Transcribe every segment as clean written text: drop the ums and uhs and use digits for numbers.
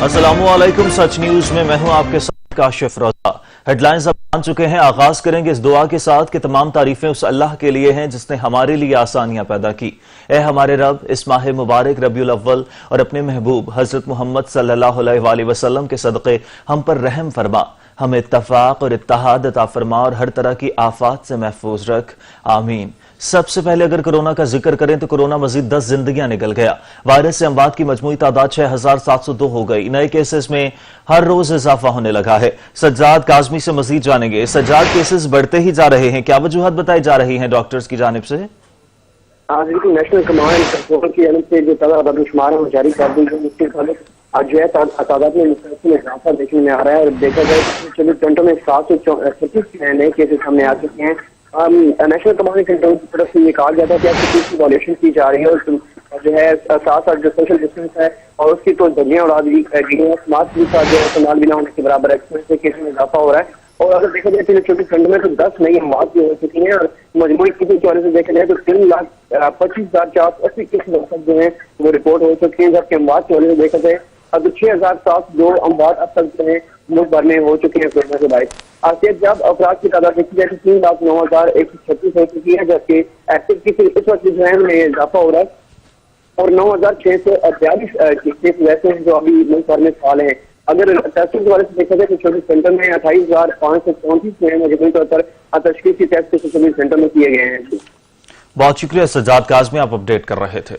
अस्सलामुअलैकुम। सच न्यूज में मैं हूं आपके साथ काशिफ रोजा। हेडलाइंस अब जान चुके हैं। आगाज करेंगे इस दुआ के साथ कि तमाम तारीफें उस अल्लाह के लिए हैं जिसने हमारे लिए आसानियां पैदा की। ए हमारे रब, इस माह मुबारक रबीउल अव्वल और अपने महबूब हजरत मोहम्मद सल्लल्लाहु अलैहि वसल्लम के सदक़े हम पर रहम फरमा, हमें इत्तफाक और इत्तेहाद अता फरमा और हर तरह की आफात से महफूज रख, आमीन। सबसे पहले अगर कोरोना का जिक्र करें तो कोरोना मजीद 10 जिंदगियां निकल गया। वायरस से अमवात की मजमूई तादाद 6702 हो गई। नए केसेस में हर रोज इजाफा होने लगा है। सज्जाद काजमी से मजीद जानेंगे। सज्जाद, केसेस बढ़ते ही जा रहे हैं, क्या वजूहत बताई जा रही हैं डॉक्टर्स की जानिब से? नेशनल कमांड एंड कंट्रोल की जानब से जो तदादुशुमार है जारी कर दी गई, इसके मुताबिक आज जो है तादाद में मुसलसल इजाफा देखने में आ रहा है और देखा जाए 24 घंटों में 736 नए केसेस सामने आ चुके हैं। नेशनल कमांड एंड कंट्रोल की तरफ से ये कहा गया था कि आपकी की वॉल्यूशन की जा रही है और जो है साथ साथ जो सोशल डिस्टेंस है और उसकी तो दलियां उड़ा दी गई है। मास्क का जो है इस्तेमाल बिना होने के बराबर है, केस में इजाफा हो रहा है। और अगर देखा जाए 24 घंटे में तो 10 नई अमवात भी हो चुकी हैं और मजमूई केसेस के हवाले से देखा जाए तो 3,25,480 केसेस जो है वो रिपोर्ट हो चुकी है। जबकि अमवात के हवाले से देखा जाए अब 6,702 अमवात अब तक जो है मुल्क भर में हो चुके हैं कोरोना के बायस। जब अपराध की तादाद देखी जाए तो 3,09,136 हो चुकी है, जबकि एक्टिव केसेस इस वक्त जो है में इजाफा हो रहा है और 9,642 केसेस वैसे हैं जो अभी मुल्क भर में फाल हैं। अगर टेस्टिंग के वाले से देखा जाए तो 24 घंटे में 28,534 जो है मजबूरी तौर पर तशखीसी टेस्ट 24 घंटों में किए गए हैं। बहुत शुक्रिया सज्जाद काज़मी, आप अपडेट कर रहे थे।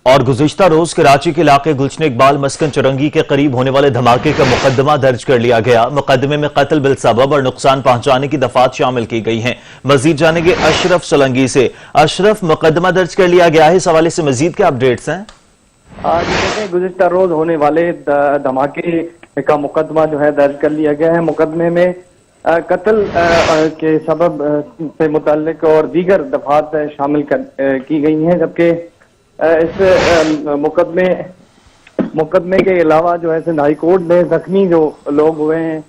और गुज़िश्ता रोज कराची के इलाके गुलशन इकबाल मस्कन चुरंगी के करीब होने वाले धमाके का मुकदमा दर्ज कर लिया गया। मुकदमे में कत्ल बिल सबब और नुकसान पहुंचाने की दफात शामिल की गई हैं। मजीद जानेंगे अशरफ सोलंगी से। अशरफ, मुकदमा दर्ज कर लिया गया है, इस हवाले से मजीद क्या अपडेट्स हैं? आज गुज़िश्ता रोज होने वाले धमाके का मुकदमा जो है दर्ज कर लिया गया है। मुकदमे में कत्ल के सबब से मुताल्लिक और दीगर दफात शामिल की गई हैं। जबकि इस मुकदमे के अलावा जो है सिंध हाई कोर्ट ने जख्मी जो लोग हुए हैं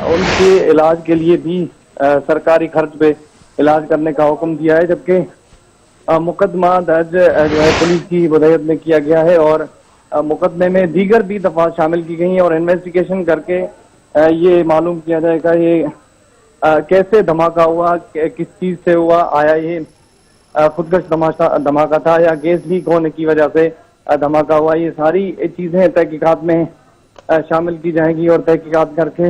उनके इलाज के लिए भी सरकारी खर्च पे इलाज करने का हुक्म दिया है। जबकि मुकदमा दर्ज जो है पुलिस की हिदायत में किया गया है और मुकदमे में दीगर भी दफात शामिल की गई हैं और इन्वेस्टिगेशन करके ये मालूम किया जाएगा ये कैसे धमाका हुआ, किस चीज से हुआ, आया ये खुदकश धमाका था या गैस लीक होने की वजह से धमाका हुआ। ये सारी चीजें तहकीकात में शामिल की जाएगी और तहकीकात करके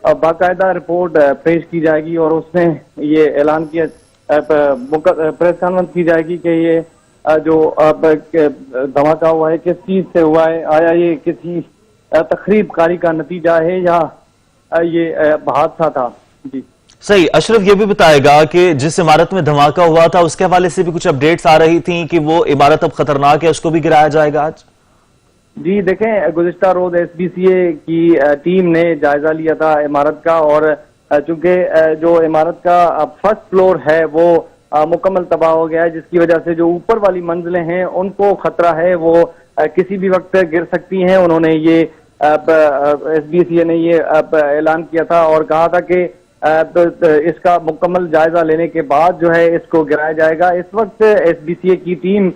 बाकायदा रिपोर्ट पेश की जाएगी और उसमें ये ऐलान किया प्रेस कॉन्फ्रेंस की जाएगी कि ये जो धमाका हुआ है किस चीज से हुआ है, आया ये किसी तकरीब कारी का नतीजा है या ये हादसा था। जी सही। अशरफ, ये भी बताएगा कि जिस इमारत में धमाका हुआ था उसके हवाले से भी कुछ अपडेट्स आ रही थी कि वो इमारत अब खतरनाक है, उसको भी गिराया जाएगा आज? जी देखें, गुज़िश्ता रोज SBCA की टीम ने जायजा लिया था इमारत का और चूंकि जो इमारत का फर्स्ट फ्लोर है वो मुकम्मल तबाह हो गया है, जिसकी वजह से जो ऊपर वाली मंजिलें हैं उनको खतरा है, वो किसी भी वक्त गिर सकती हैं। उन्होंने ये SBCA ने ये ऐलान किया था और कहा था कि इसका मुकम्मल जायजा लेने के बाद जो है इसको गिराया जाएगा। इस वक्त SBCA की टीम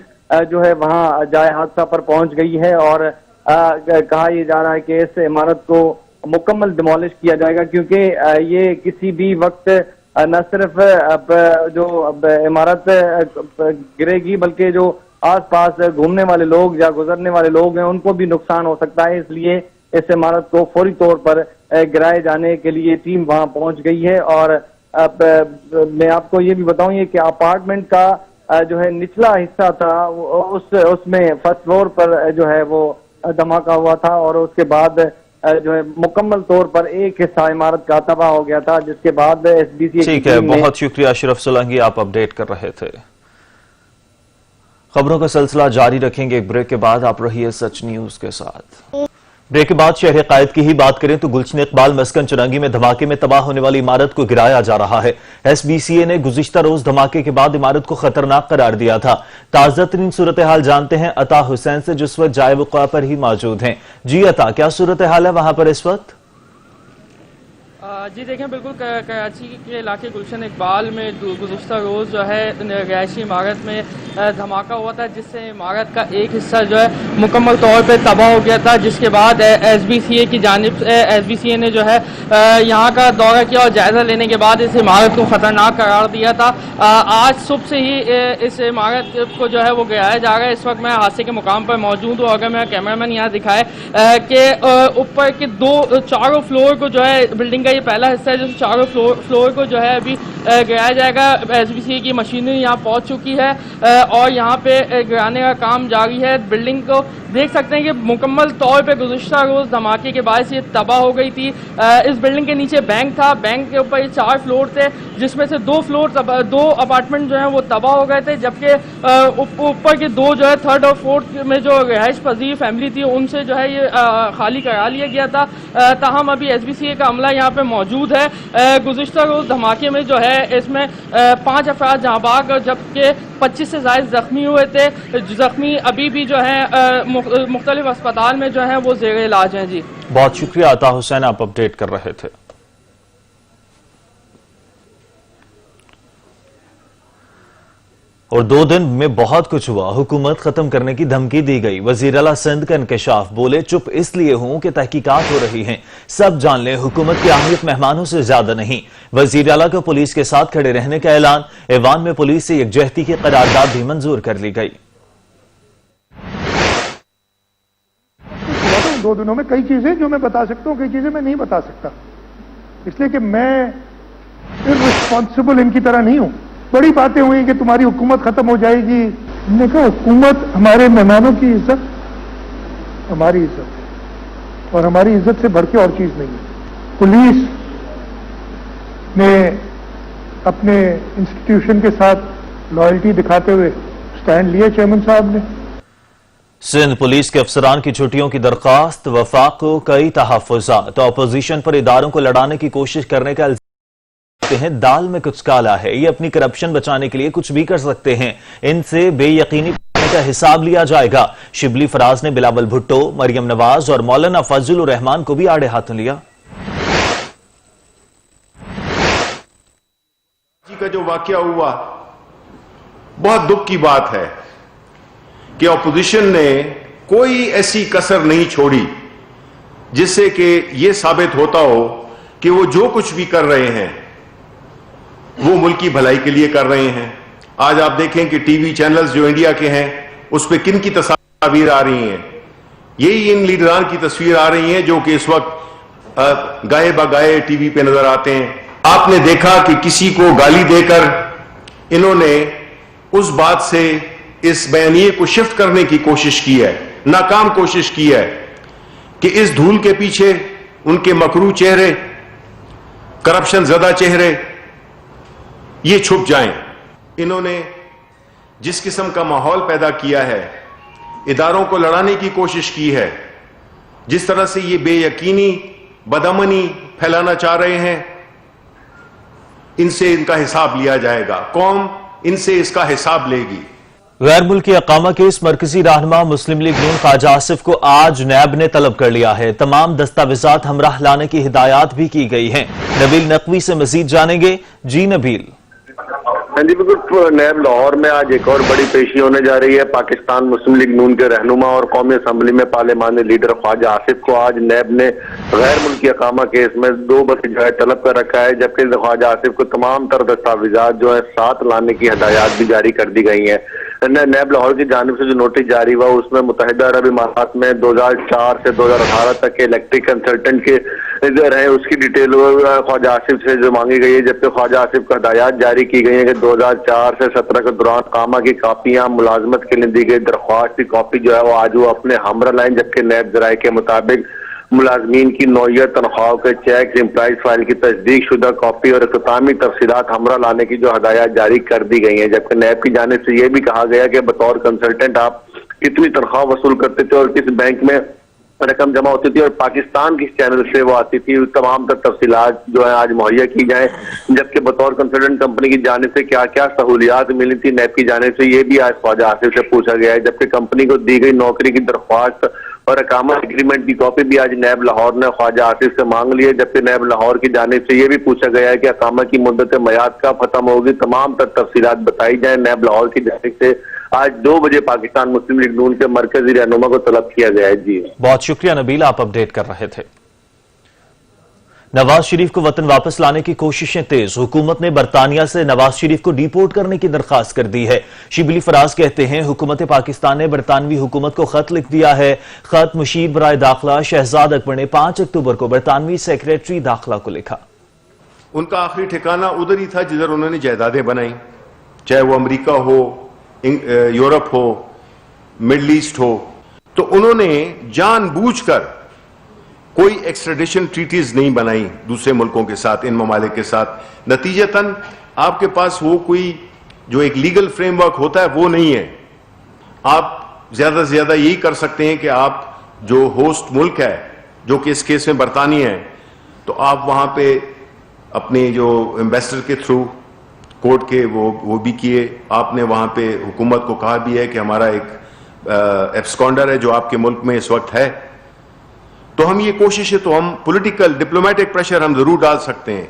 जो है वहां जाए हादसा पर पहुंच गई है और कहा यह जा रहा है कि इस इमारत को मुकम्मल डिमोलिश किया जाएगा क्योंकि ये किसी भी वक्त न सिर्फ जो इमारत गिरेगी बल्कि जो आसपास घूमने वाले लोग या गुजरने वाले लोग हैं उनको भी नुकसान हो सकता है। इसलिए इस इमारत को फौरी तौर पर गिराए जाने के लिए टीम वहां पहुंच गई है। और मैं आपको ये भी बताऊं ये कि अपार्टमेंट का जो है निचला हिस्सा था उसमें फर्स्ट फ्लोर पर जो है वो धमाका हुआ था और उसके बाद जो है मुकम्मल तौर पर एक हिस्सा इमारत का तबाह हो गया था, जिसके बाद SBCA ठीक है। बहुत शुक्रिया अशरफ सोलंगी, आप अपडेट कर रहे थे। खबरों का सिलसिला जारी रखेंगे एक ब्रेक के बाद। आप रहिए सच न्यूज के साथ। ब्रेक के बाद शहर कायद की ही बात करें तो गुलशन इकबाल मस्कन चुरंगी में धमाके में तबाह होने वाली इमारत को गिराया जा रहा है। SBCA ने गुज़िश्ता रोज धमाके के बाद इमारत को खतरनाक करार दिया था। ताजा तरीन सूरत हाल जानते हैं अता हुसैन से, जिस वक्त जाए वक़ा पर ही मौजूद हैं। जी अता, क्या सूरत हाल है वहां पर इस वक्त? जी देखें, बिल्कुल कराची के इलाके गुलशन इकबाल में गुज़िश्ता रोज़ जो है रिहायशी इमारत में धमाका हुआ था, जिससे इमारत का एक हिस्सा जो है मुकम्मल तौर पे तबाह हो गया था। जिसके बाद SBCA की जानिब से SBCA ने जो है यहाँ का दौरा किया और जायज़ा लेने के बाद इस इमारत को ख़तरनाक करार दिया था। आज सुबह से ही इस इमारत को जो है वो गिराया जा रहा है। इस वक्त मैं हादसे के मुकाम पर मौजूद हूँ। अगर मैं कैमरामैन यहाँ दिखाए कि ऊपर के चारों फ्लोर को जो है बिल्डिंग का ये पहला हिस्सा है, जो चारों फ्लोर को जो है अभी गिराया जाएगा। SBCA की मशीनरी यहाँ पहुँच चुकी है और यहाँ पे गिराने का काम जारी है। बिल्डिंग को देख सकते हैं कि मुकम्मल तौर पे गुज़िश्ता रोज़ धमाके के बाद ये तबाह हो गई थी। इस बिल्डिंग के नीचे बैंक था, बैंक के ऊपर ये 4 फ्लोर थे, जिसमें से 2 अपार्टमेंट जो हैं वो तबाह हो गए थे, जबकि ऊपर के 2 जो है 3rd और 4th में जो रिहाइश पजीर फैमिली थी उनसे जो है ये खाली करा लिया गया था। ताहम अभी SBCA का अमला यहाँ पे मौजूद है। गुज़िश्ता रोज़ धमाके में जो है इसमें 5 अफराद जहाँ भाग, जबकि 25 से ज़ायद जख्मी हुए थे। जख्मी अभी भी जो है मुख्तलिफ अस्पताल में जो है वो ज़ेर इलाज हैं। जी बहुत शुक्रिया अता हुसैन, आप अपडेट कर रहे थे। और 2 दिन में बहुत कुछ हुआ। हुकूमत खत्म करने की धमकी दी गई। वजीर आला सिंध का इंकशाफ, बोले चुप इसलिए हूं कि तहकीकात हो रही हैं, सब जान ले हुकूमत की अहमियत मेहमानों से ज्यादा नहीं। वजीर आला का पुलिस के साथ खड़े रहने का ऐलान। ऐवान में पुलिस से यकजहती की करारदाद भी मंजूर कर ली गई। 2 दिनों में कई चीजें जो मैं बता सकता हूं, कई चीजें मैं नहीं बता सकता, इसलिए कि मैं इररिस्पॉन्सिबल इनकी तरह नहीं हूं। बड़ी बातें हुई कि तुम्हारी हुकूमत खत्म हो जाएगी। हमने कहा हुकूमत हमारे मेहमानों की इज्जत हमारी इज्जत है और हमारी इज्जत से बढ़ के और चीज नहीं है। पुलिस ने अपने इंस्टीट्यूशन के साथ लॉयल्टी दिखाते हुए स्टैंड लिया चेयरमैन साहब ने। सिंध पुलिस के अफसरान की छुट्टियों की दरख्वास्त, वफाक को कई तहफ़्फ़ुज़ात। तो अपोजिशन पर इदारों को लड़ाने की कोशिश करने का हैं, दाल में कुछ काला है। ये अपनी करप्शन बचाने के लिए कुछ भी कर सकते हैं। इनसे बेयकीनी का हिसाब लिया जाएगा। शिबली फराज ने बिलावल भुट्टो, मरियम नवाज और मौलाना फजलुर रहमान को भी आड़े हाथों लिया। जी का जो वाकया हुआ, बहुत दुख की बात है कि ऑपोजिशन ने कोई ऐसी कसर नहीं छोड़ी जिससे कि यह साबित होता हो कि वो जो कुछ भी कर रहे हैं वो मुल्क की भलाई के लिए कर रहे हैं। आज आप देखें कि टीवी चैनल्स जो इंडिया के हैं उस पर किन की तस्वीर आ रही हैं, यही इन लीडरान की तस्वीर आ रही हैं जो कि इस वक्त गाए बगाए टीवी पे नजर आते हैं। आपने देखा कि किसी को गाली देकर इन्होंने उस बात से इस बयानिए को शिफ्ट करने की कोशिश की है, नाकाम कोशिश की है कि इस धूल के पीछे उनके मकरू चेहरे, करप्शन ज़दा चेहरे ये छुप जाएं। इन्होंने जिस किस्म का माहौल पैदा किया है, इदारों को लड़ाने की कोशिश की है, जिस तरह से ये बेयकीनी बदअमनी फैलाना चाह रहे हैं, इनसे इनका हिसाब लिया जाएगा। कौम इनसे इसका हिसाब लेगी। गैर मुल्की अकामा के इस मरकजी रहनुमा मुस्लिम लीग नून ख्वाजा आसिफ को आज नैब ने तलब कर लिया है। तमाम दस्तावेजात हमराह लाने की हिदायत भी की गई है। नबील नकवी से मजीद जानेंगे। जी नबील। हाँ जी बिल्कुल, नैब लाहौर में आज एक और बड़ी पेशी होने जा रही है। पाकिस्तान मुस्लिम लीग नून के रहनुमा और कौमी असम्बली में पार्लिमानी लीडर ख्वाजा आसिफ को आज नैब ने गैर मुल्की अकामा केस में 2 बजे जो है तलब कर रखा है, जबकि ख्वाजा आसिफ को तमाम तर दस्तावेजात जो है साथ लाने की हिदायत भी जारी कर दी गई है। नैब लाहौर की जानिब से जो नोटिस जारी हुआ उसमें मुत्तहिदा अरब इमारात में 2004 से 2018 तक के इलेक्ट्रिक कंसल्टेंट के जो रहे उसकी डिटेल ख्वाजा आसिफ से जो मांगी गई है, जबकि ख्वाजा आसिफ को हिदायत जारी की गई है कि 2004 से 17 के दौरान कामा की कापियां, मुलाजमत के लिए दी गई दरख्वास्त की कॉपी जो है वो आज वो अपने हमरा लाइन, जबकि नैब जराये के मुताबिक मुलाजमीन की नौयत, तनख्वाहों के चेक, एम्प्लॉइज फाइल की तस्दीक शुदा कॉपी और इख्तितामी तफसीलात हमरा लाने की जो हदायत जारी कर दी गई है। जबकि नैब की जानिब से यह भी कहा गया कि बतौर कंसल्टेंट आप कितनी तनख्वाह वसूल करते थे और किस बैंक में रकम जमा होती थी और पाकिस्तान किस चैनल से वो आती थी, तमाम तफसीलात जो है आज मुहैया की जाए। जबकि बतौर कंसल्टेंट कंपनी की जानिब से क्या क्या सहूलियात मिली थी नैब की जानिब से, ये भी आज ख्वाजा आसिफ से पूछा गया है। जबकि कंपनी को दी गई नौकरी की दरख्वास्त और अकामा एग्रीमेंट की कॉपी भी आज नैब लाहौर ने ख्वाजा आसिफ से मांग ली है, जबकि नैब लाहौर की जानिब से यह भी पूछा गया है कि अकामा की मुद्दत मयाद कब खत्म होगी, तमाम तर तफसीलात बताई जाए। नैब लाहौर की जानिब से आज 2 बजे पाकिस्तान मुस्लिम लीग नून के मरकजी रहनुमा को तलब किया गया है। जी बहुत शुक्रिया नबील, आप अपडेट कर रहे थे। नवाज शरीफ को वतन वापस लाने की कोशिशें तेज। हुकूमत ने बरतानिया से नवाज शरीफ को डिपोर्ट करने की दरखास्त कर दी है। शिबली फराज कहते हैं हुकूमत पाकिस्तान ने बरतानवी हुकूमत को खत लिख दिया है। खत मुशीर बराए दाखिला शहजाद अकबर ने 5 अक्टूबर को बरतानवी सेक्रेटरी दाखिला को लिखा। उनका आखिरी ठिकाना उधर ही था जिधर उन्होंने जायदादें बनाई, चाहे वो अमेरिका हो, यूरोप हो, मिडल ईस्ट हो। तो उन्होंने जानबूझकर कोई एक्स्ट्रेडिशन ट्रीटीज नहीं बनाई दूसरे मुल्कों के साथ, इन ममालिक के साथ। नतीजतन आपके पास वो कोई जो एक लीगल फ्रेमवर्क होता है वो नहीं है। आप ज्यादा से ज्यादा यही कर सकते हैं कि आप जो होस्ट मुल्क है, जो कि इस केस में बरतानिया है, तो आप वहां पे अपने जो एम्बेसडर के थ्रू कोर्ट के वो भी किए। आपने वहां पे हुकूमत को कहा भी है कि हमारा एक एब्सकॉन्डर है जो आपके मुल्क में इस वक्त है। तो हम ये कोशिशें तो हम पॉलिटिकल डिप्लोमेटिक प्रेशर हम जरूर डाल सकते हैं।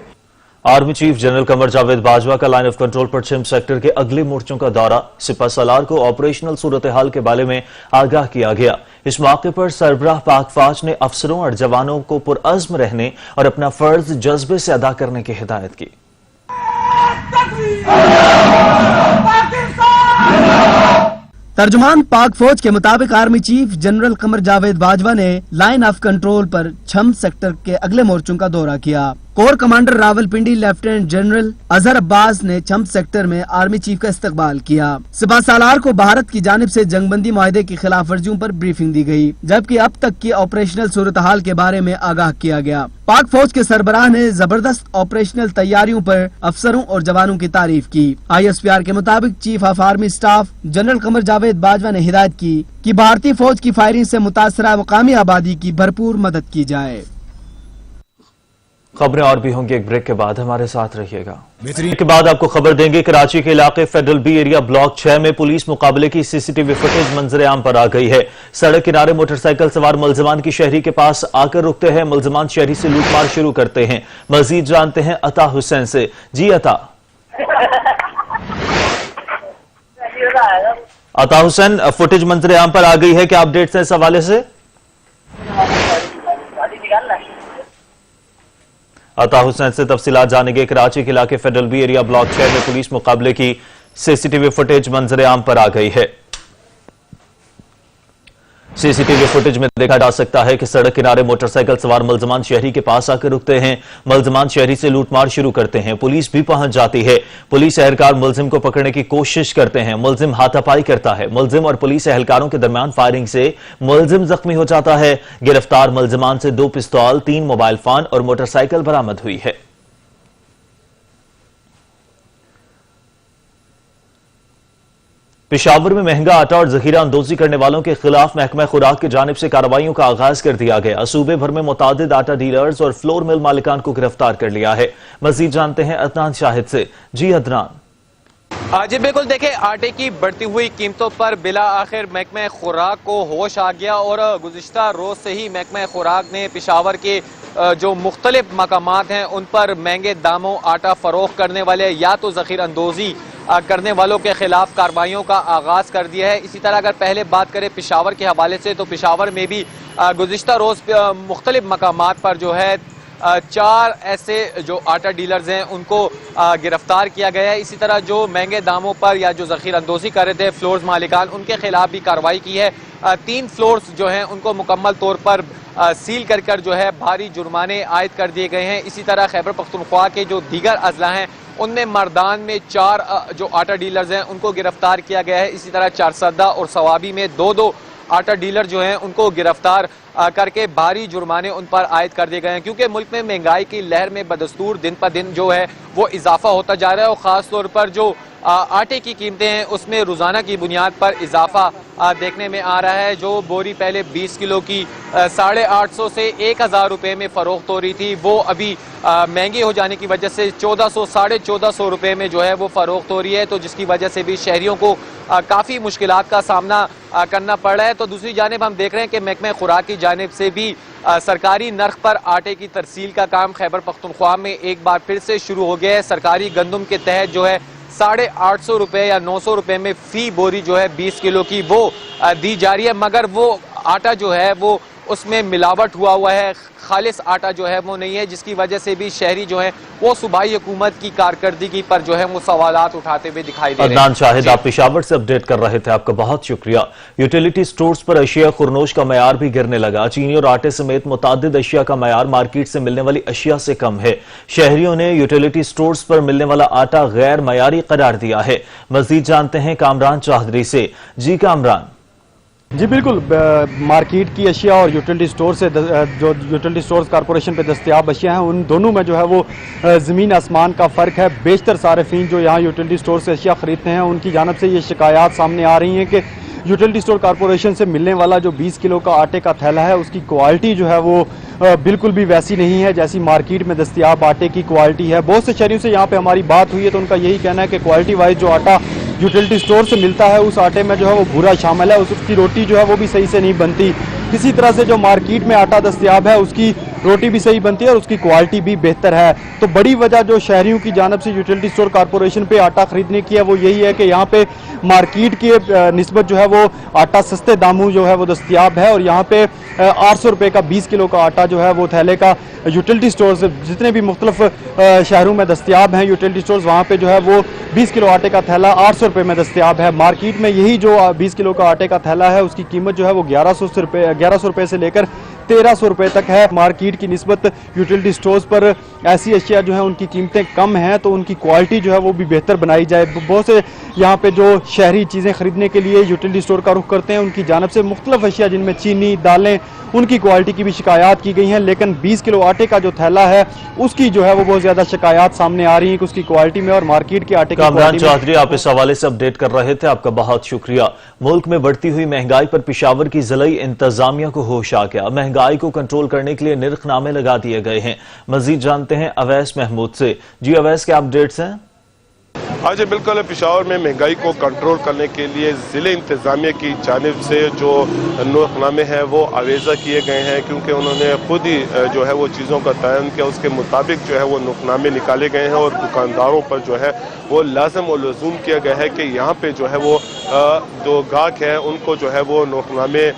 Army chief general Qamar Javed Bajwa का लाइन ऑफ कंट्रोल पर छिंद सेक्टर के अगले मोर्चों का दौरा। सिपा सालार को ऑपरेशनल सूरत हाल के बारे में आगाह किया गया। इस मौके पर सरबराह पाक फौज ने अफसरों और जवानों को पुरअज़्म रहने और अपना फर्ज जज्बे से अदा करने की हिदायत की। तर्जुमान पाक फौज के मुताबिक army chief general Qamar Javed Bajwa ने लाइन ऑफ कंट्रोल पर छम सेक्टर के अगले मोर्चों का दौरा किया। Core commander Rawalpindi lieutenant general Azhar Abbas ने छम सेक्टर में आर्मी चीफ का इस्तकबाल किया। सिपा सालार को भारत की जानिब से जंगबंदी मुआहदे की खिलाफ वर्जियों पर ब्रीफिंग दी गई, जबकि अब तक की ऑपरेशनल सूरत हाल के बारे में आगाह किया गया। पाक फौज के सरबराह ने जबरदस्त ऑपरेशनल तैयारियों पर अफसरों और जवानों की तारीफ की। ISPR के मुताबिक chief of army staff general Qamar Javed Bajwa ने हिदायत की कि भारतीय फौज की फायरिंग से मुतासरा मुकामी आबादी की भरपूर मदद की जाए। खबरें और भी होंगी एक ब्रेक के बाद, हमारे साथ रहिएगा। के बाद आपको खबर देंगे कराची के इलाके फेडरल बी एरिया ब्लॉक 6 में पुलिस मुकाबले की CCTV फुटेज मंजर आम पर आ गई है। सड़क किनारे मोटरसाइकिल सवार मुलजमान की शहरी के पास आकर रुकते हैं। मुलजमान शहरी से लूटमार शुरू करते हैं। मजीद जानते हैं अता हुसैन से। जी अता हुसैन, फुटेज मंजर आम पर आ गई है, क्या अपडेट्स हैं इस हवाले से? अता हुसैन से तफसीलात जानेंगे। कराची के इलाके फेडरल बी एरिया ब्लॉक 6 में पुलिस मुकाबले की CCTV फुटेज मंजर आम पर आ गई है। CCTV फुटेज में देखा जा सकता है कि सड़क किनारे मोटरसाइकिल सवार मुलजमान शहरी के पास आकर रुकते हैं। मुलजमान शहरी से लूटमार शुरू करते हैं। पुलिस भी पहुंच जाती है। पुलिस एहलकार मुलजिम को पकड़ने की कोशिश करते हैं। मुलजिम हाथापाई करता है। मुलजिम और पुलिस एहलकारों के दरमियान फायरिंग से मुलजिम जख्मी हो जाता है। गिरफ्तार मुलजमान से 2 पिस्तौल, 3 मोबाइल फोन और मोटरसाइकिल बरामद हुई है। पेशावर में महंगा आटा और जखीरा अंदोजी करने वालों के खिलाफ महकमा खुराक की जानिब से कार्रवाइयों का आगाज कर दिया गया। सूबे भर में मुतादिद आटा डीलर्स और फ्लोर मिल मालिकान को गिरफ्तार कर लिया है। मजीद जानते हैं अदनान शाहिद से। जी अदनान। जी बिल्कुल, देखें आटे की बढ़ती हुई कीमतों पर बिला आखिर महकमा खुराक को होश आ गया और गुज़िश्ता रोज से ही महकमा खुराक ने पेशावर के जो मुख्तलिफ मकामात हैं उन पर महंगे दामों आटा फरोख्त करने वाले या तो ज़ख़ीर अंदोजी करने वालों के खिलाफ कार्रवाइयों का आगाज कर दिया है। इसी तरह अगर पहले बात करें पेशावर के हवाले से, तो पेशावर में भी गुज़िश्ता रोज मुख्तलिफ मकामात पर जो है 4 ऐसे जो आटा डीलर्स हैं उनको गिरफ्तार किया गया है। इसी तरह जो महंगे दामों पर या जो ज़ख़ीर अंदोजी कर रहे थे फ्लोर्स मालिकान, उनके खिलाफ भी कार्रवाई की है। 3 फ्लोर्स जो हैं उनको मुकम्मल तौर पर सील कर जो है भारी जुर्माने आयद कर दिए गए हैं। इसी तरह खैबर पख्तूनख्वा के जो दीगर अजला हैं उनमें मर्दान में 4 जो आटा डीलर्स हैं उनको गिरफ्तार किया गया है। इसी तरह चारसदा और सवाबी में 2 आटा डीलर जो हैं उनको गिरफ्तार करके भारी जुर्माने उन पर आयद कर दिए गए हैं, क्योंकि मुल्क में महंगाई की लहर में बदस्तूर दिन पर दिन जो है वो इजाफा होता जा रहा है और ख़ास तौर पर जो आटे की कीमतें हैं उसमें रोज़ाना की बुनियाद पर इजाफा देखने में आ रहा है। जो बोरी पहले 20 किलो की 850 से 1000 रुपए में फरोख्त हो रही थी, वो अभी महंगी हो जाने की वजह से 1400 1450 रुपए में जो है वो फरोख्त हो रही है, तो जिसकी वजह से भी शहरियों को काफ़ी मुश्किलात का सामना करना पड़ रहा है। तो दूसरी जानिब हम देख रहे हैं कि महकमा खुराक की जानिब से भी सरकारी नर्ख पर आटे की तरसील का काम खैबर पख्तूनख्वा में एक बार फिर से शुरू हो गया है। सरकारी गंदम के तहत जो है 850 रुपए या 900 रुपए में फी बोरी जो है 20 किलो की वो दी जा रही है, मगर वो आटा जो है वो उसमें मिलावट हुआ है, खालिस आटा जो है वो नहीं है, जिसकी वजह से भी शहरी जो है वो सूबाई हुकूमत की कारकर्दगी पर जो है वो सवालात उठाते हुए दिखाई दे रहे हैं। अदनान शाहिद, आप पेशावर से अपडेट कर रहे थे, आपका बहुत शुक्रिया। यूटिलिटी स्टोर्स पर अशिया खुरनोश का मयार भी गिरने लगा। चीनी और आटे समेत मुतादिद अशिया का मयार मार्केट से मिलने वाली अशिया से कम है। शहरियों ने यूटिलिटी स्टोर्स पर मिलने वाला आटा गैर मयारी करार दिया है। मजीद जानते हैं कामरान चौधरी से। जी कामरान। जी बिल्कुल, मार्केट की अशिया और यूटिलिटी स्टोर से जो यूटिलिटी स्टोर्स कॉरपोरेशन पे दस्तयाब अशिया हैं, उन दोनों में जो है वो ज़मीन आसमान का फ़र्क है। बेशतर सारिफीन जो यहाँ यूटिलिटी स्टोर से अशिया ख़रीदते हैं, उनकी जानब से ये शिकायत सामने आ रही हैं कि यूटिलिटी स्टोर कॉरपोरेशन से मिलने वाला जो 20 किलो का आटे का थैला है, उसकी क्वालिटी जो है वो बिल्कुल भी वैसी नहीं है जैसी मार्केट में दस्तयाब आटे की क्वालिटी है। बहुत से शहरियों से यहाँ पे हमारी बात हुई है तो उनका यही कहना है कि क्वालिटी वाइज जो आटा यूटिलिटी स्टोर से मिलता है, उस आटे में जो है वो भूरा शामिल है, उसकी रोटी जो है वो भी सही से नहीं बनती। किसी तरह से जो मार्केट में आटा दस्तयाब है, उसकी रोटी भी सही बनती है और उसकी क्वालिटी भी बेहतर है। तो बड़ी वजह जो शहरियों की जानब से यूटिलिटी स्टोर कॉरपोरेशन पे आटा खरीदने की है, वो यही है कि यहाँ पे मार्केट के निस्बत जो है वो आटा सस्ते दामों जो है वो दस्तयाब है, और यहाँ पे 800 रुपये का 20 किलो का आटा जो है वो थैले का यूटिलिटी स्टोर से जितने भी मुख्तलिफ शहरों में दस्तयाब हैं यूटिलिटी स्टोर्स, वहाँ पे जो है वो 20 किलो आटे का थैला 800 रुपये में दस्तयाब है। मार्केट में यही जो 20 किलो का आटे का थैला है, उसकी कीमत जो है वो 1100 रुपये से लेकर 1300 रुपये तक है। मार्केट की निस्बत यूटिलिटी स्टोर्स पर ऐसी अशिया जो है उनकी कीमतें कम हैं, तो उनकी क्वालिटी जो है वो भी बेहतर बनाई जाए। बहुत से यहाँ पे जो शहरी चीज़ें खरीदने के लिए यूटिलिटी स्टोर का रुख करते हैं, उनकी जानब से मुख्तलिफ अशिया जिनमें चीनी, दालें, उनकी क्वालिटी की भी शिकायत की गई हैं, लेकिन 20 किलो आटे का जो थैला है उसकी जो है वो बहुत ज़्यादा शिकायत सामने आ रही है कि उसकी क्वालिटी में और मार्केट के आटे की कामरान चौधरी, आप इस हवाले से अपडेट कर रहे थे, आपका बहुत शुक्रिया। मुल्क में बढ़ती हुई महंगाई पर पेशावर की जिलाई इंतजामिया को होश आ गया। महंगाई को कंट्रोल करने के लिए निर्खनामे लगा दिए गए हैं। मजीद जानते हैं अवैस महमूद से। जी अवैस, क्या अपडेट्स हैं? आज बिल्कुल पेशावर में महंगाई को कंट्रोल करने के लिए ज़िले इंतज़ामिया की जानिब से जो नोखनामे हैं वो आवेज़ा किए गए हैं, क्योंकि उन्होंने खुद ही जो है वो चीज़ों का तयन किया, उसके मुताबिक जो है वो नोखनामे निकाले गए हैं और दुकानदारों पर जो है वो लाज़िम और लज़ूम किया गया है कि यहाँ पे जो है वो जो गाहक हैं उनको जो है वो नोखनामे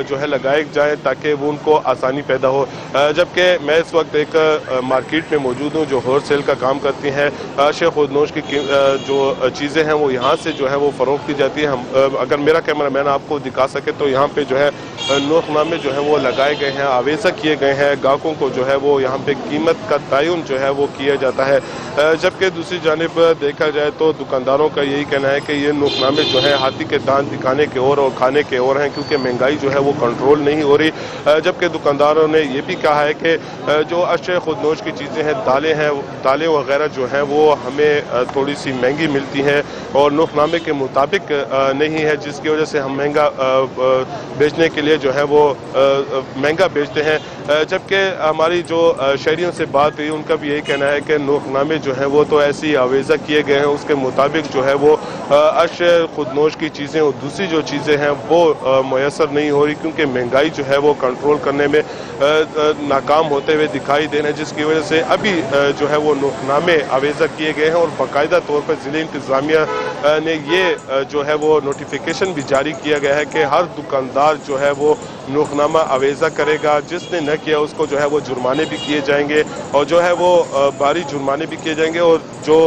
जो है लगाए जाए ताकि वो उनको आसानी पैदा हो। जबकि मैं इस वक्त एक मार्केट में मौजूद हूँ जो होल सेल का काम करती हैं। शेख खुदनोश की जो चीज़ें हैं वो यहाँ से जो है वो फ़रोख्त की जाती है। हम अगर मेरा कैमरा मैन आपको दिखा सके तो यहाँ पे जो है नोखनामे जो है वो लगाए गए हैं, आवेज़ा किए गए हैं। गाहकों को जो है वो यहाँ पे कीमत का तयन जो है वो किया जाता है। जबकि दूसरी जानिब देखा जाए तो दुकानदारों का यही कहना है कि ये नोखनामे जो है हाथी के दांत दिखाने के और खाने के और हैं, क्योंकि महंगाई जो है वो कंट्रोल नहीं हो रही। जबकि दुकानदारों ने ये भी कहा है कि जो अशय खुदनोश की चीज़ें हैं, दालें वगैरह जो हैं वो हमें थोड़ी सी महंगी मिलती हैं और नोखनामे के मुताबिक नहीं है, जिसकी वजह से हम महंगा बेचने के लिए जो है वो महंगा बेचते हैं। जबकि हमारी जो शहरियों से बात हुई उनका भी यही कहना है कि नोखनामे जो हैं वो तो ऐसे ही आवेज़ा किए गए हैं, उसके मुताबिक जो है वो अशय खुदनोश की चीज़ें और दूसरी जो चीज़ें हैं वो मुयसर नहीं हो रही, क्योंकि महंगाई जो है वो कंट्रोल करने में नाकाम होते हुए दिखाई दे रहे हैं, जिसकी वजह से अभी जो है वो नोखनामे आवेज़ा किए गए हैं। और बाकायदा तौर पर ज़िले इंतज़ामिया ने ये जो है वो नोटिफिकेशन भी जारी किया गया है कि हर दुकानदार जो है वो नोखनामा आवेज़ा करेगा, जिसने न किया उसको जो है वो जुर्माने भी किए जाएंगे और जो है वो भारी जुर्माने भी किए जाएंगे और जो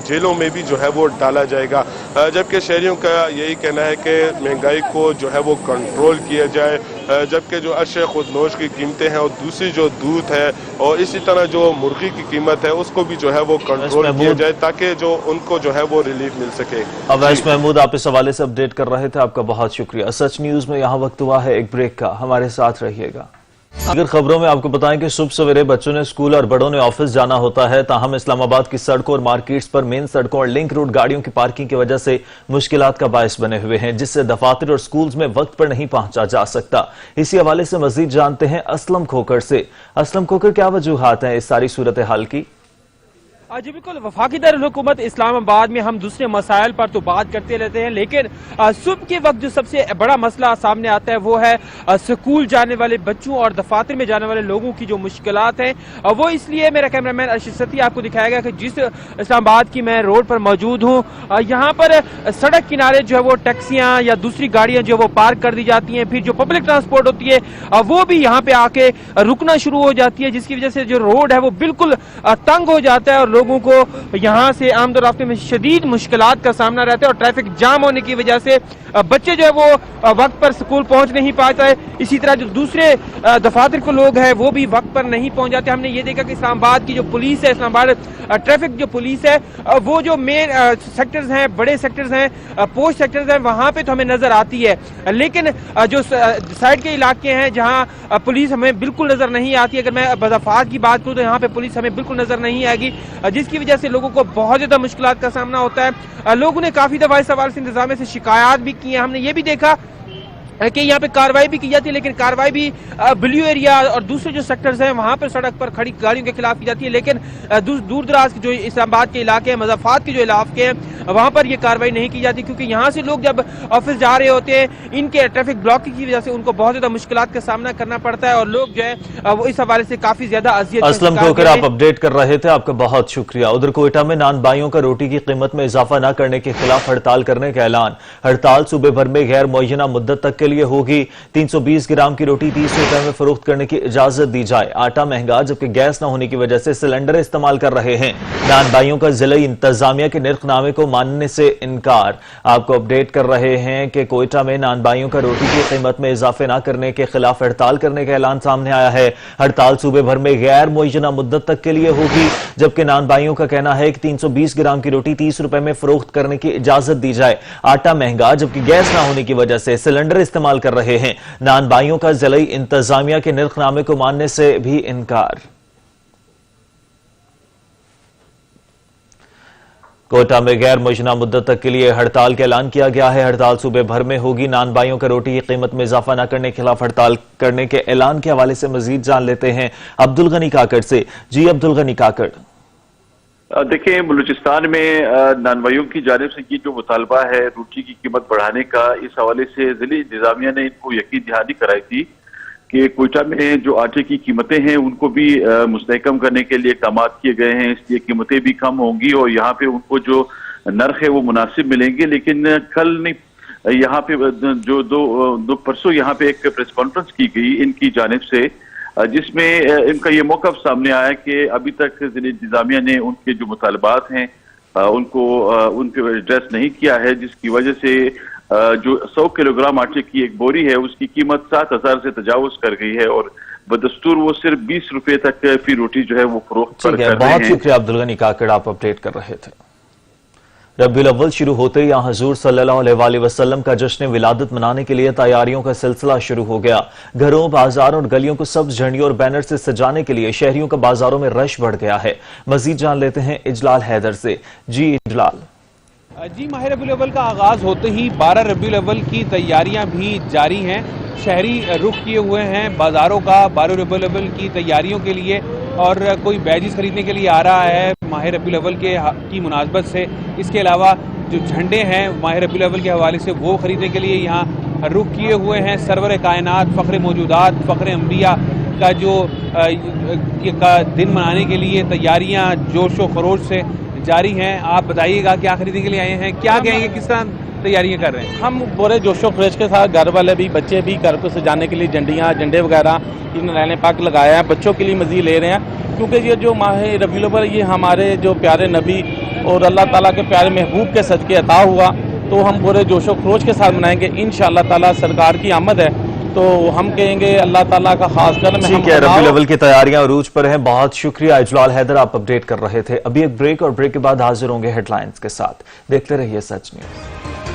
जेलों में भी जो है वो डाला जाएगा। जबकि शहरियों का यही कहना है कि महंगाई को जो है वो कंट्रोल किया जाए। जबकि जो अशय खुदनोश की कीमतें हैं और दूसरी जो दूध है और इसी तरह जो मुर्गी की कीमत है उसको भी जो है वो कंट्रोल किया जाए ताकि जो उनको जो है वो रिलीफ मिल सके। अवैस महमूद, आप इस हवाले से अपडेट कर रहे थे, आपका बहुत शुक्रिया। सच न्यूज में यहाँ वक्त हुआ है एक ब्रेक का, हमारे साथ रहिएगा। अगर खबरों में आपको बताएं कि सुबह सवेरे बच्चों ने स्कूल और बड़ों ने ऑफिस जाना होता है, ताहम इस्लामाबाद की सड़कों और मार्केट्स पर मेन सड़कों और लिंक रोड गाड़ियों की पार्किंग की वजह से मुश्किलात का बायस बने हुए हैं, जिससे दफातर और स्कूल्स में वक्त पर नहीं पहुंचा जा सकता। इसी हवाले से मजीद जानते हैं असलम खोकर से। असलम खोकर, क्या वजूहात हैं इस सारी सूरत हाल की? जी बिल्कुल, वफाकी दारुल-हुकूमत इस्लामाबाद में हम दूसरे मसाइल पर तो बात करते रहते हैं, लेकिन सुबह के वक्त जो सबसे बड़ा मसला सामने आता है वो है स्कूल जाने वाले बच्चों और दफातर में जाने वाले लोगों की जो मुश्किलात हैं। वो इसलिए मेरा कैमरामैन अर्शद सती आपको दिखाएगा कि जिस इस्लामाबाद की मैं रोड पर मौजूद हूँ, यहाँ पर सड़क किनारे जो है वो टैक्सियाँ या दूसरी गाड़ियाँ जो वो पार्क कर दी जाती हैं, फिर जो पब्लिक ट्रांसपोर्ट होती है वो भी यहाँ पे आके रुकना शुरू हो जाती है, जिसकी वजह से जो रोड है वो बिल्कुल तंग हो जाता है और लोगों को यहाँ से आमदोरफ्त में शदीद मुश्किलात का सामना रहता है। और ट्रैफिक जाम होने की वजह से बच्चे जो है वो वक्त पर स्कूल पहुंच नहीं पाते हैं। इसी तरह जो दूसरे दफातर के लोग हैं वो भी वक्त पर नहीं पहुंच जाते। हमने ये देखा कि इस्लामाबाद की जो पुलिस है, इस्लामाबाद ट्रैफिक जो पुलिस है, वो जो मेन सेक्टर्स हैं, बड़े सेक्टर्स हैं, पोस्ट सेक्टर्स हैं, वहां पे तो हमें नजर आती है, लेकिन जो साइड के इलाके हैं जहां पुलिस हमें बिल्कुल नजर नहीं आती। अगर मैं बदफात की बात करूं तो यहाँ पे पुलिस हमें बिल्कुल नजर नहीं आएगी, जिसकी वजह से लोगों को बहुत ज्यादा मुश्किलात का सामना होता है। लोगों ने काफी दफा इस सवाल से इंतजामिया से शिकायत भी की है। हमने ये भी देखा कि यहाँ पे कार्रवाई भी की जाती है, लेकिन कार्रवाई भी ब्लू एरिया और दूसरे जो सेक्टर्स हैं वहां पर सड़क पर खड़ी गाड़ियों के खिलाफ की जाती है, लेकिन दूर दराज के जो इस्लामाबाद के इलाके हैं, मज़ाफ़ात के जो इलाके हैं, वहां पर ये कार्रवाई नहीं की जाती, क्योंकि यहाँ से लोग जब ऑफिस जा रहे होते हैं, इनके ट्रैफिक ब्लॉकिंग की वजह से उनको बहुत ज्यादा मुश्किलात का सामना करना पड़ता है और लोग जो है वो इस हवाले से काफी ज्यादा अज़ियत। असलम खोकर, आप अपडेट कर रहे थे, आपका बहुत शुक्रिया। उधर कोयटा में नान बाइयों का रोटी की कीमत में इजाफा न करने के खिलाफ हड़ताल करने का ऐलान। हड़ताल सूबे भर में गैर मुअय्यना मुद्दत तक के लिए होगी। 320 ग्राम की रोटी 30 रुपए में फरोख्त करने की इजाजत दी जाए। आटा महंगा, जबकि गैस न होने की वजह से सिलेंडर इस्तेमाल कर रहे हैं। नान बाइयों का जिला इंतजामिया के निर्खनामे को मानने से इनकार। आपको अपडेट कर रहे हैं कि कोयटा में नान बाइयों का रोटी की कीमत में इजाफे न करने के खिलाफ हड़ताल करने का ऐलान सामने आया है। हड़ताल सूबे भर में गैर मुअय्यना मुद्दत तक के लिए होगी, जबकि नान बाइयों का कहना है कि 320 ग्राम की रोटी 30 रुपए में फरोख्त करने की इजाजत दी जाए। आटा महंगा, जबकि गैस न होने की वजह से सिलेंडर इस्तेमाल कर रहे हैं। नान बाइयों का जिलाई इंतजामिया के निर्खनामे को मानने से भी इनकार। कोयटा में गैर मुअय्यना मुद्दत तक के लिए हड़ताल का ऐलान किया गया है। हड़ताल सूबे भर में होगी। नान बाइयों का रोटी की कीमत में इजाफा न करने के खिलाफ हड़ताल करने के ऐलान के हवाले से मजीद जान लेते हैं अब्दुल गनी काकड़ से। जी अब्दुल गनी काकड़। देखिए, बलूचिस्तान में नानवाइयों की जानिब से ये जो मुतालबा है रोटी की कीमत बढ़ाने का, इस हवाले से जिले इंतजामिया ने इनको यकीन दहानी कराई थी कि कोयटा में जो आटे की कीमतें हैं उनको भी मुस्तहकम करने के लिए इक़दाम किए गए हैं, इसलिए कीमतें भी कम होंगी और यहाँ पे उनको जो नर्ख है वो मुनासिब मिलेंगे। लेकिन कल नहीं, यहाँ पे जो दो परसों यहाँ पे एक प्रेस कॉन्फ्रेंस की गई इनकी जानिब से, जिसमें इनका ये मौक़िफ़ सामने आया कि अभी तक जिले इंतजामिया ने उनके जो मुतालबात हैं उनको उन पर एड्रेस नहीं किया है, जिसकी वजह से जो 100 किलोग्राम आटे की एक बोरी है उसकी कीमत 7000 से तजावुज कर गई है और बदस्तूर वो सिर्फ 20 रुपए तक फी रोटी जो है वो फरोख्त कर रहे हैं। बहुत शुक्रिया अब्दुल गनी काकड़, आप अपडेट कर रहे थे। रबीउल अव्वल शुरू होते ही यहाँ हुजूर सल्लल्लाहु अलैहि वसल्लम का जश्न विलादत मनाने के लिए तैयारियों का सिलसिला शुरू हो गया। घरों, बाजार और गलियों को सब्ज झंडियों और बैनर से सजाने के लिए शहरियों का बाजारों में रश बढ़ गया है। मजीद जान लेते हैं इजलाल हैदर से। जी इजलाल। जी, माह रबीउल अव्वल का आगाज होते ही 12 रबीउल अव्वल की तैयारियां भी जारी हैं। शहरी रुख किए हुए हैं बाजारों का 12 रबीउल अव्वल की तैयारियों के लिए, और कोई बैजेस खरीदने के लिए आ रहा है माह रबीउल अव्वल की मुनासबत से। इसके अलावा जो झंडे हैं माह रबीउल अव्वल के हवाले से वो खरीदने के लिए यहाँ रुख किए हुए हैं। सरवर कायनात, फ़ख्र मौजूदात, फ़ख्र अंबिया का जो का दिन मनाने के लिए तैयारियाँ जोश व खरोश से जारी हैं। आप बताइएगा क्या खरीदने के लिए आए हैं, क्या कहेंगे, किस तरह तैयारियां कर रहे हैं? हम पूरे जोशो खरोश के साथ घर वाले भी, बच्चे भी घर को सजाने के लिए झंडे वगैरह इन नैन पाक लगाया है, बच्चों के लिए मज़ीद ले रहे हैं, क्योंकि ये जो माह रबीउल अव्वल ये हमारे जो प्यारे नबी और अल्लाह ताला के प्यारे महबूब के सदके अता हुआ, तो हम पूरे जोशो खरोश के साथ मनाएंगे। इंशाअल्लाह ताला सरकार की आमद है तो हम कहेंगे अल्लाह ताला का खास करम। ठीक है, रबीउल अव्वल की तैयारियां अरूज पर हैं। बहुत शुक्रिया इजलाल हैदर, आप अपडेट कर रहे थे। अभी एक ब्रेक और ब्रेक के बाद हाजिर होंगे हेडलाइंस के साथ। देखते रहिए सच न्यूज।